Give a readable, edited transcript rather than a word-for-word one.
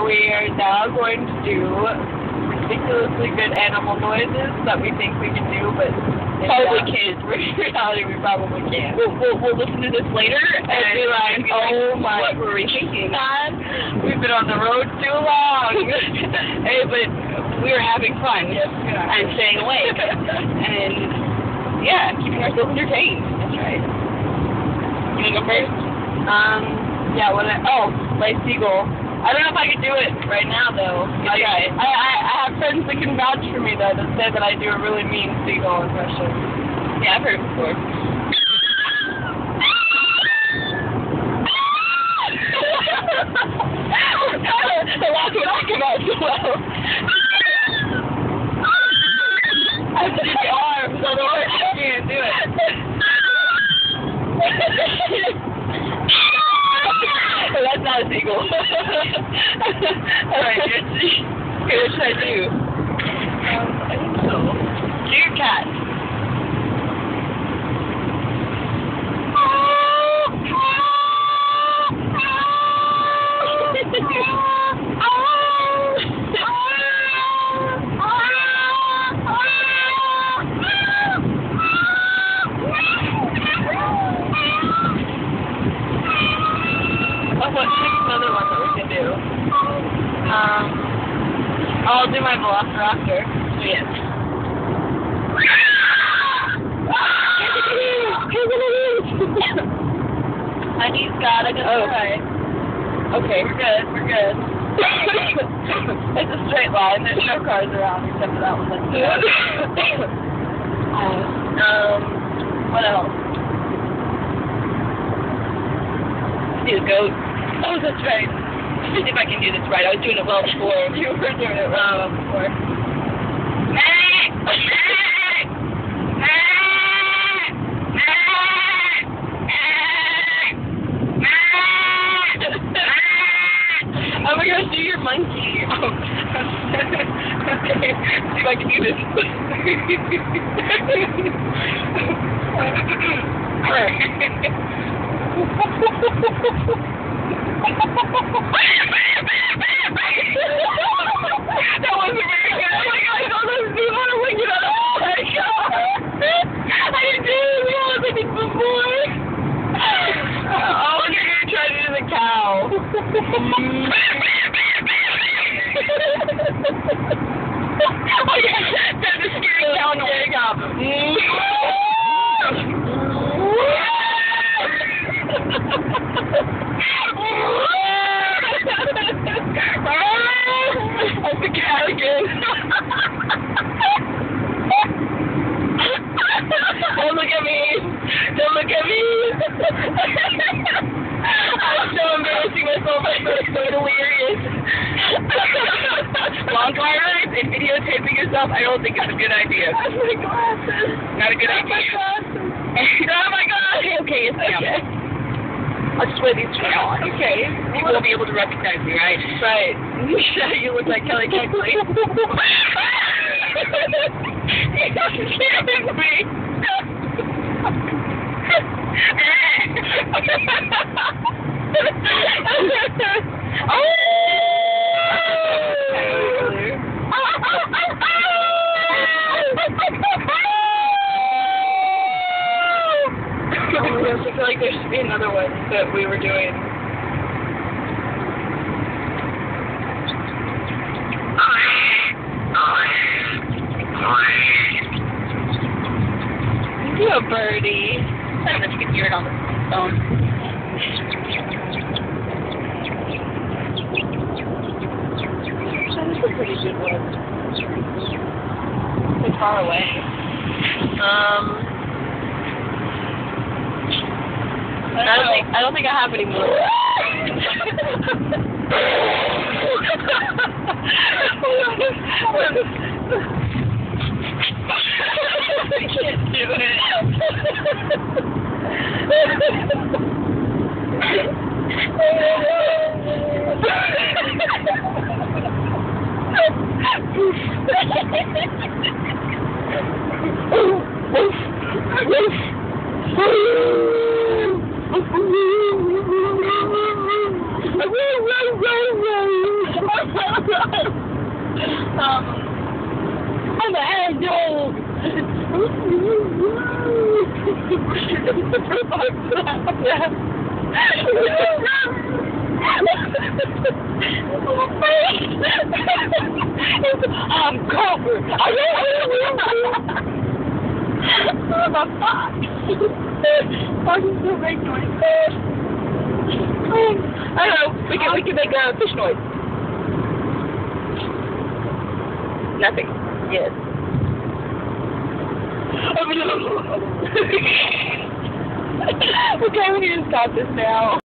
we are now going to do ridiculously good animal noises that we think we can do, but Probably can't. In reality, we probably can't. We'll listen to this later And be like, oh my what were we thinking? God, we've been on the road too long. Hey, but we were having fun. Yes, we are. And staying awake. And, yeah, keeping ourselves entertained. That's right. You want to go first? Yeah, play Seagull. I don't know if I could do it right now, though. Okay. I have friends that can vouch for me, though, that say that I do a really mean seagull impression. Yeah, I've heard it before. The last one I came out so well. I have the arms, otherwise I can't do it. That's not a seagull. Alright, okay, what should I do? I think so. Do your cat. What's another one that we can do? I'll do my Velociraptor. Yes. Honey's got a good right. Okay. We're good. It's a straight line. There's no cars around except for that one. What else? Do a goat. Oh, that's right. Let's see if I can do this right. I was doing it well before. You were doing it well before. Oh my gosh, do your monkey. Oh. Okay. See if I can do this. That wasn't very good. Oh my gosh, all those people are looking at us. Oh my god. I didn't do it as well as I did before. Oh, you're going to try to do the cow. Oh yeah, that's a scary cow in the way cow. That's the cat again. Don't look at me. Don't look at me. I'm so embarrassing myself. I'm so delirious. Long car rides and videotaping yourself, I don't think it's a good idea. That's my glasses. Not a good That's my idea. glasses. Oh my god. Okay, it's down. Okay. I'll just wear these from now on. Okay. People will be able to recognize me, right? Right. Yeah, you look like Kelly Keckley. You're scaring me. I feel like there should be another one that we were doing. You a birdie. I don't know if you can hear it on the phone. That is a pretty good one. It's far away. I don't think I have any more. I can't do it. Yeah. I'm covered. I I'm a fox. Foxes don't make noise. I don't know. We can make a fish noise. Nothing. Yes. Okay, we need to stop this now.